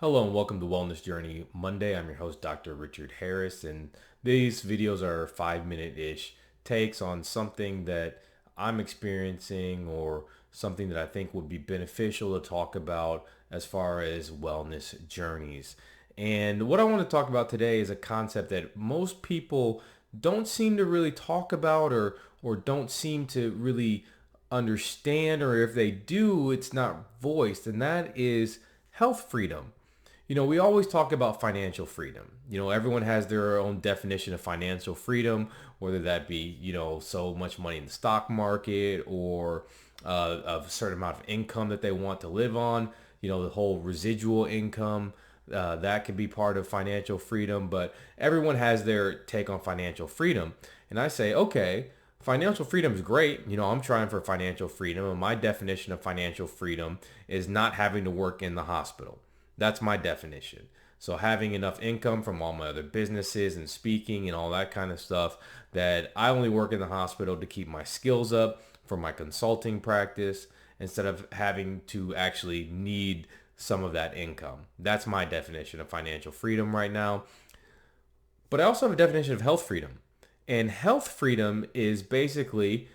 Hello and welcome to Wellness Journey Monday. I'm your host, Dr. Richard Harris, and these videos are 5-minute-ish takes on something that I'm experiencing or something that I think would be beneficial to talk about as far as wellness journeys. And what I want to talk about today is a concept that most people don't seem to really talk about or don't seem to really understand, or if they do, it's not voiced, and that is health freedom. We always talk about financial freedom. Everyone has their own definition of financial freedom, whether that be, so much money in the stock market or a certain amount of income that they want to live on, the whole residual income. That could be part of financial freedom, but everyone has their take on financial freedom. And I say, okay, financial freedom is great. I'm trying for financial freedom, and my definition of financial freedom is not having to work in the hospital. That's my definition. So having enough income from all my other businesses and speaking and all that kind of stuff, that I only work in the hospital to keep my skills up for my consulting practice instead of having to actually need some of that income. That's my definition of financial freedom right now. But I also have a definition of health freedom. And health freedom is basically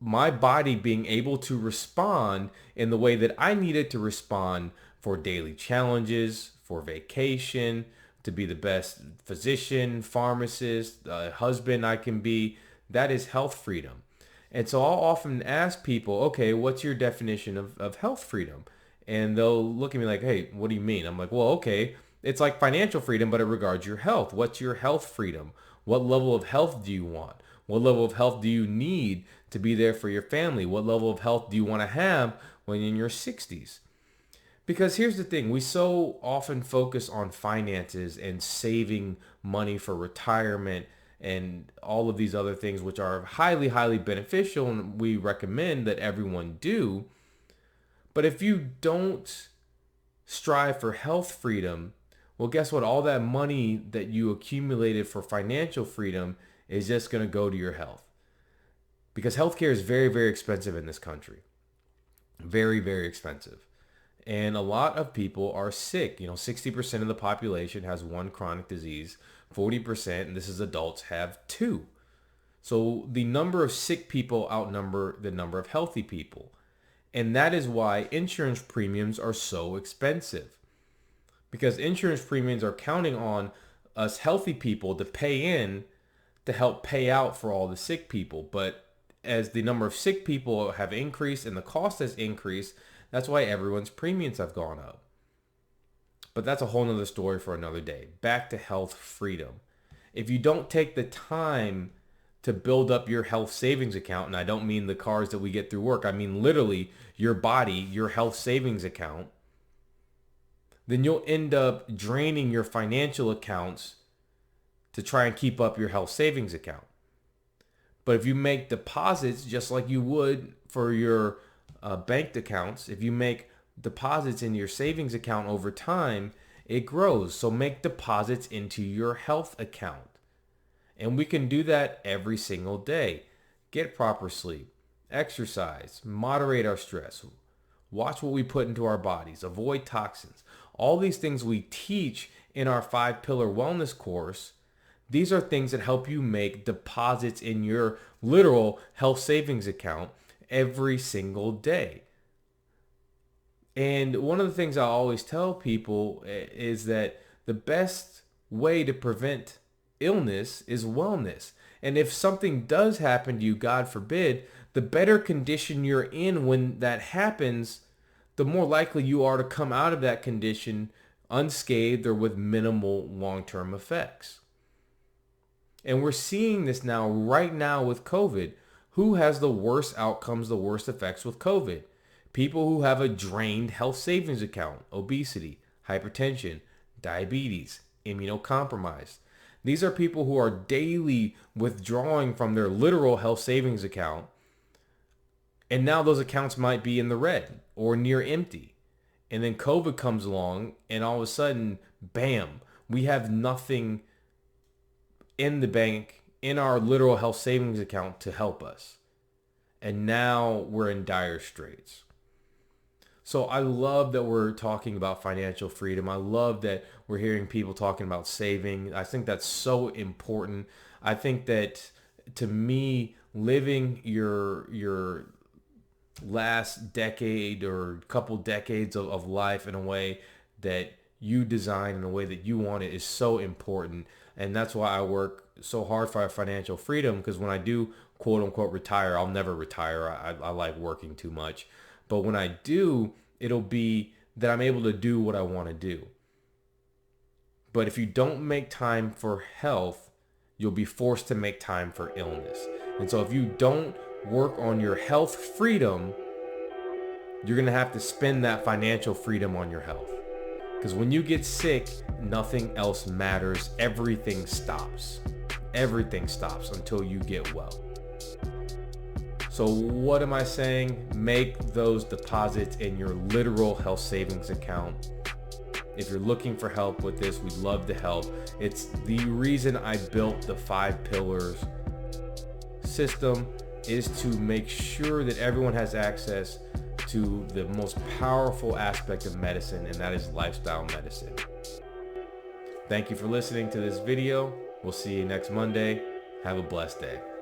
my body being able to respond in the way that I need it to respond for daily challenges, for vacation, to be the best physician, pharmacist, husband I can be. That is health freedom. And so I'll often ask people, okay, what's your definition of health freedom? And they'll look at me like, hey, what do you mean? I'm like, well, okay, it's like financial freedom, but it regards your health. What's your health freedom? What level of health do you want? What level of health do you need to be there for your family? What level of health do you want to have when you're in your 60s? Because here's the thing, we so often focus on finances and saving money for retirement and all of these other things, which are highly, highly beneficial, and we recommend that everyone do. But if you don't strive for health freedom, well, guess what? All that money that you accumulated for financial freedom is just going to go to your health. Because healthcare is very, very expensive in this country. Very, very expensive. And a lot of people are sick. 60% of the population has one chronic disease. 40%, and this is adults, have two. So the number of sick people outnumber the number of healthy people. And that is why insurance premiums are so expensive. Because insurance premiums are counting on us healthy people to pay in to help pay out for all the sick people. But as the number of sick people have increased and the cost has increased, that's why everyone's premiums have gone up. But that's a whole nother story for another day. Back to health freedom. If you don't take the time to build up your health savings account, and I don't mean the cars that we get through work, I mean literally your body, your health savings account, then you'll end up draining your financial accounts to try and keep up your health savings account. But if you make deposits just like you would for your banked accounts, if you make deposits in your savings account over time, it grows. So make deposits into your health account. And we can do that every single day. Get proper sleep, exercise, moderate our stress, watch what we put into our bodies, avoid toxins. All these things we teach in our 5-pillar wellness course. These are things that help you make deposits in your literal health savings account every single day. And one of the things I always tell people is that the best way to prevent illness is wellness. And if something does happen to you, God forbid, the better condition you're in when that happens, the more likely you are to come out of that condition unscathed or with minimal long-term effects. And we're seeing this now, right now with COVID. Who has the worst outcomes, the worst effects with COVID? People who have a drained health savings account, obesity, hypertension, diabetes, immunocompromised. These are people who are daily withdrawing from their literal health savings account. And now those accounts might be in the red or near empty. And then COVID comes along and all of a sudden, bam, we have nothing in the bank, in our literal health savings account to help us. And now we're in dire straits. So I love that we're talking about financial freedom. I love that we're hearing people talking about saving. I think that's so important. I think that, to me, living your last decade or couple decades of life in a way that you design, in a way that you want it, is so important. And that's why I work so hard for financial freedom, because when I do quote unquote retire, I'll never retire. I like working too much. But when I do, it'll be that I'm able to do what I want to do. But if you don't make time for health, you'll be forced to make time for illness. And so if you don't work on your health freedom, you're going to have to spend that financial freedom on your health. Because when you get sick, nothing else matters. Everything stops. Everything stops until you get well. So what am I saying? Make those deposits in your literal health savings account. If you're looking for help with this, we'd love to help. It's the reason I built the 5 pillars system, is to make sure that everyone has access to the most powerful aspect of medicine, and that is lifestyle medicine. Thank you for listening to this video. We'll see you next Monday. Have a blessed day.